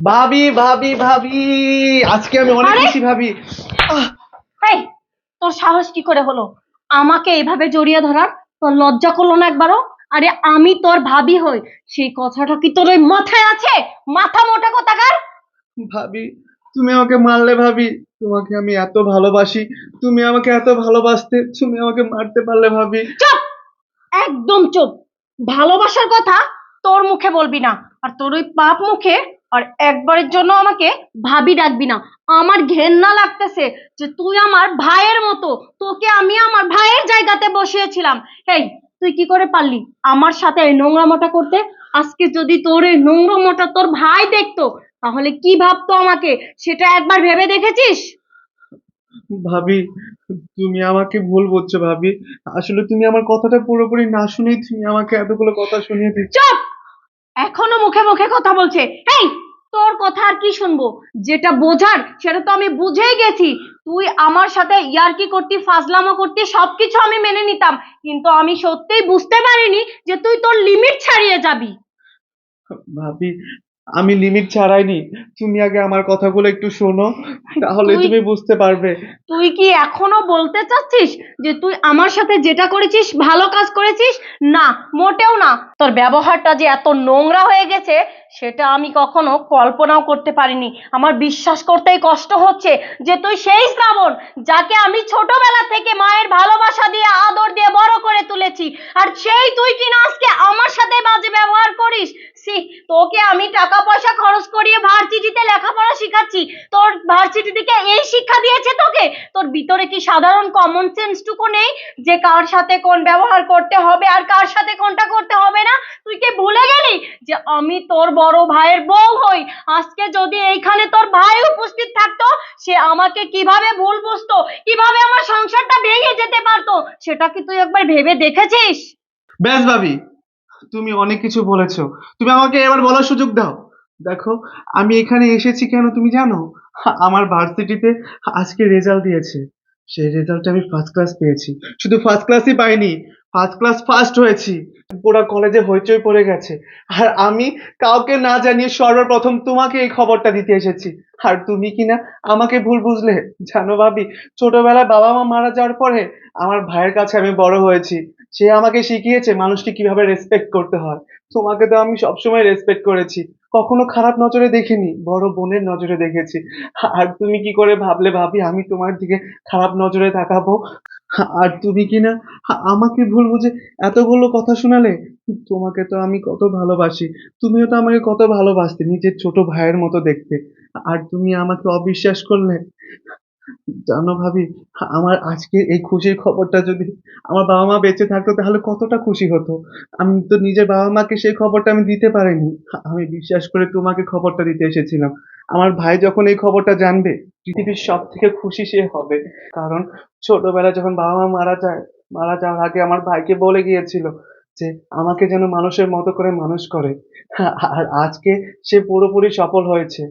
ভাবি ভাবি ভাবি, আজকে আমি অনেক আরে খুশি ভাবি। আহ, এই, তোর সাহস কি করে হলো আমাকে এইভাবে জড়িয়ে ধরার? তোর লজ্জা করলো না একবারও? আরে আমি তোর ভাবি হই, সেই কথাটা কি তোর ওই মাথায় আছে? মাথা মোটা কোথাকার! ভাবি, তুমি আমাকে মারলে ভাবি। তোমাকে আমি এত ভালোবাসি, তুমি আমাকে এত ভালোবাসতে, তুমি আমাকে মারতে পারলে ভাবি। চুপ! একদম চুপ! ভালোবাসার কথা তোর মুখে বলবি না, আর তোর ওই পাপ মুখে আর একবারের জন্য আমাকে ভাবি ডাকবি না। আমার ঘেন্না লাগতেছে যে তুই আমার ভাইয়ের মতো, তোকে আমি আমার ভাইয়ের জায়গাতে বসিয়েছিলাম। এই, তুই কি করে পারলি আমার সাথে এই নোংরামোটা করতে? আজকে যদি তোর এই নোংরামোটা তোর ভাই দেখতো, তাহলে কি ভাবতো আমাকে, সেটা একবার ভেবে দেখেছিস? ভাবি, তুমি আমাকে ভুল বুঝছো ভাবি। আসলে তুমি আমার কথাটা পুরোপুরি না শুনেই তুমি আমাকে এতগুলো কথা শুনিয়ে দিচ্ছ। চুপ! এখনো মুখে মুখে কথা বলছে। এই, তোর কথা আর কি শুনবো? যেটা বোঝার সেটা তো আমি বুঝেই গেছি। তুই আমার সাথে ইয়ার্কি করতি, ফাজলামো করতি, সবকিছু আমি মেনে নিতাম, কিন্তু আমি সত্যিই বুঝতে পারিনি যে তুই তোর লিমিট ছাড়িয়ে যাবি। ভাবি, আমি লিমিট ছাড়াইনি। তুমি আগে আমার কথাগুলো একটু শোনো, তাহলে তুই তুমি বুঝতে পারবে। তুই কি এখনো বলতে চাচ্ছিস যে তুই আমার সাথে যেটা করেছিস ভালো কাজ করেছিস? না, মোটেও না। তোর ব্যবহারটা যে এত নোংরা হয়ে গেছে, সেটা আমি কখনো কল্পনাও করতে পারিনি। আমার বিশ্বাস করতেই কষ্ট হচ্ছে যে তুই সেই শ্রাবণ, যাকে আমি ছোটবেলা থেকে মায়ের ভালোবাসা দিয়ে আদর দিয়ে বড় করে তুলেছি, আর সেই তুই কিনা আজকে আমার সাথে বাজে ব্যবহার করিস। সি, তোকে আমি টাকা পয়সা খরচ করিয়ে ভার্সিটিতে লেখাপড়া শিখাচ্ছি, তোর ভার্সিটি থেকে এই শিক্ষা দিয়েছে তোকে? তোর ভিতরে কি সাধারণ কমন সেন্সটুকু নেই যে কার সাথে কোন ব্যবহার করতে হবে আর কার সাথে কোনটা করতে হবে না? তুই কি ভুলে গেলি যে আমি তোর বড় ভাইয়ের বউ হই? আজকে যদি এইখানে তোর ভাই উপস্থিত থাকতো, সে আমাকে কিভাবে ভুল বুঝতো, কিভাবে আমার সংসারটা ভেঙে যেতে পারতো, সেটা কি তুই একবার ভেবে দেখেছিস? ব্যাস ভাবি, তুমি অনেক কিছু বলেছো। তুমি আমাকে এবার বলার সুযোগ দাও। দেখো, আমি এখানে এসেছি কেন তুমি জানো? আমার ভার্সিটিতে আজকে রেজাল্ট দিয়েছে। সেই রেজাল্টে আমি ফার্স্ট ক্লাস পেয়েছি। শুধু ফার্স্ট ক্লাসই পাইনি, ফার্স্ট ক্লাস ফার্স্ট হয়েছি। পুরা কলেজে হইচই পড়ে গেছে। আর আমি কাউকে না জানিয়ে সর্বপ্রথম তোমাকে এই খবরটা দিতে এসেছি। আর তুমি কিনা আমাকে ভুল বুঝলে। জানো ভাবি, ছোটবেলায় বাবা মা মারা যাওয়ার পরে আমার ভাইয়ের কাছে আমি বড় হয়েছি। সে আমাকে শিখিয়েছে মানুষকে কিভাবে রেসপেক্ট করতে হয়। তোমাকে তো আমি সবসময় রেসপেক্ট করেছি, কখনো খারাপ নজরে দেখিনি, বড় বোনের নজরে দেখেছি। আর তুমি কি করে ভাবলে ভাবি আমি তোমার দিকে খারাপ নজরে তাকাবো? আর তুমি কিনা আমাকে ভুল বুঝে এতগুলো কথা শোনালে। তোমাকে তো আমি কত ভালোবাসি, তুমিও তো আমাকে কত ভালোবাসতে, নিজের ছোট ভাইয়ের মতো দেখতে। আর তুমি আমাকে অবিশ্বাস করলে। জানো ভাবি, আমার আজকে এই খুশির খবরটা যদি আমার বাবা মা বেঁচে থাকতো তাহলে কতটা খুশি হতো। আমি তো নিজের বাবা মাকে সেই খবরটা আমি দিতে পারিনি। আমি বিশ্বাস করে তোমাকে খবরটা দিতে এসেছিলাম। আমার ভাই যখন এই খবরটা জানবে, পৃথিবীর সব থেকে খুশি সে হবে। কারণ ছোটবেলায় যখন বাবা মা মারা যায়, মারা যাওয়ার আগে আমার ভাইকে বলে গিয়েছিল যে আমাকে যেন মানুষের মতো করে মানুষ করে। আর আজকে সে পুরোপুরি সফল হয়েছে।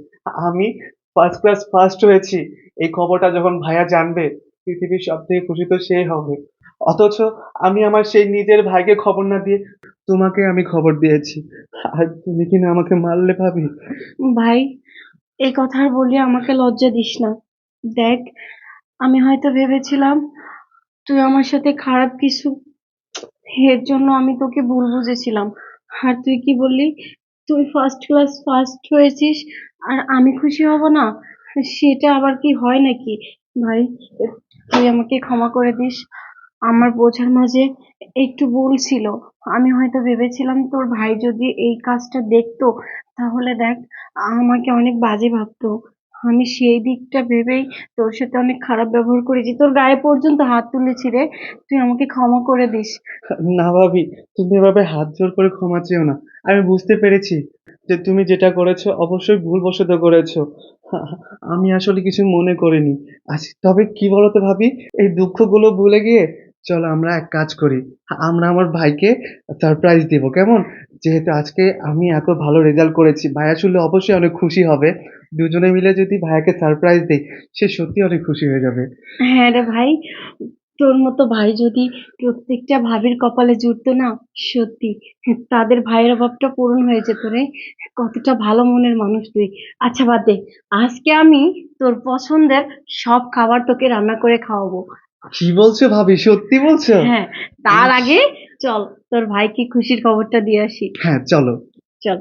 আমি ফার্স্ট ক্লাস ফার্স্ট হয়েছি। এই খবরটা যখন ভাইয়া জানবে, পৃথিবীর সব থেকে খুশি তো সেই হবে। অথচ আমি আমার সেই নিজের ভাইকে খবর না দিয়ে তোমাকে আমি খবর দিয়েছি। আর তুমি কিনা আমাকে মারলে ভাবি। ভাই, এই কথা আর বলি, আমাকে লজ্জা দিস না। দেখ, আমি হয়তো ভেবেছিলাম তুই আমার সাথে খারাপ কিছু, এর জন্য আমি তোকে ভুল বুঝেছিলাম। আর তুই কি বললি, তুই ফার্স্ট ক্লাস ফার্স্ট হয়েছিস আর আমি খুশি হব না? সেটা আবার কি হয় নাকি? ভাই, তুই আমাকে ক্ষমা করে দিস। আমার বোঝার মাঝে একটু ভুল ছিল। আমি হয়তো ভেবেছিলাম তোর ভাই যদি এই কাজটা দেখতো, তাহলে দেখ, আমাকে অনেক বাজে ভাবতো। আমি সেই দিকটা ভেবেই তোর সাথে অনেক খারাপ ব্যবহার করেছি, তোর গায়ে পর্যন্ত হাত তুলেছি রে। তুই আমাকে ক্ষমা করে দিস। না ভাবি, তুমি এভাবে হাত জোর করে ক্ষমা চেও না। আমি বুঝতে পেরেছি যে তুমি যেটা করেছো অবশ্যই ভুলবশত করেছো। আমি আসলে কিছু মনে করিনি। আচ্ছা, তবে কি বলতো ভাবি, এই দুঃখগুলো ভুলে গিয়ে চলো আমরা এক কাজ করি। আমরা আমার ভাইকে সারপ্রাইজ দিব, কেমন? যেহেতু আজকে আমি এত ভালো রেজাল্ট করেছি, ভাই আসলে অবশ্যই অনেক খুশি হবে। দুজনে মিলে যদি ভাইয়াকে সারপ্রাইজ দেই, সে সত্যি অনেক খুশি হয়ে যাবে। হ্যাঁ রে ভাই, তোর মতো ভাই যদি প্রত্যেকটা ভাবির কপালে জুটতো না, সত্যি তাদের ভাইয়ের অভাবটা পূরণ হয়ে যেত রে। কতটা ভালো মনের মানুষ তুই। আচ্ছা বাদ দে, আজকে আমি তোর পছন্দের সব খাবার তোকে রান্না করে খাওয়াবো। কি বলছো ভাবি, সত্যি বলছো? হ্যাঁ, তার আগে চল তোর ভাইকে খুশির খবরটা দিয়ে আসি। হ্যাঁ চলো। চল।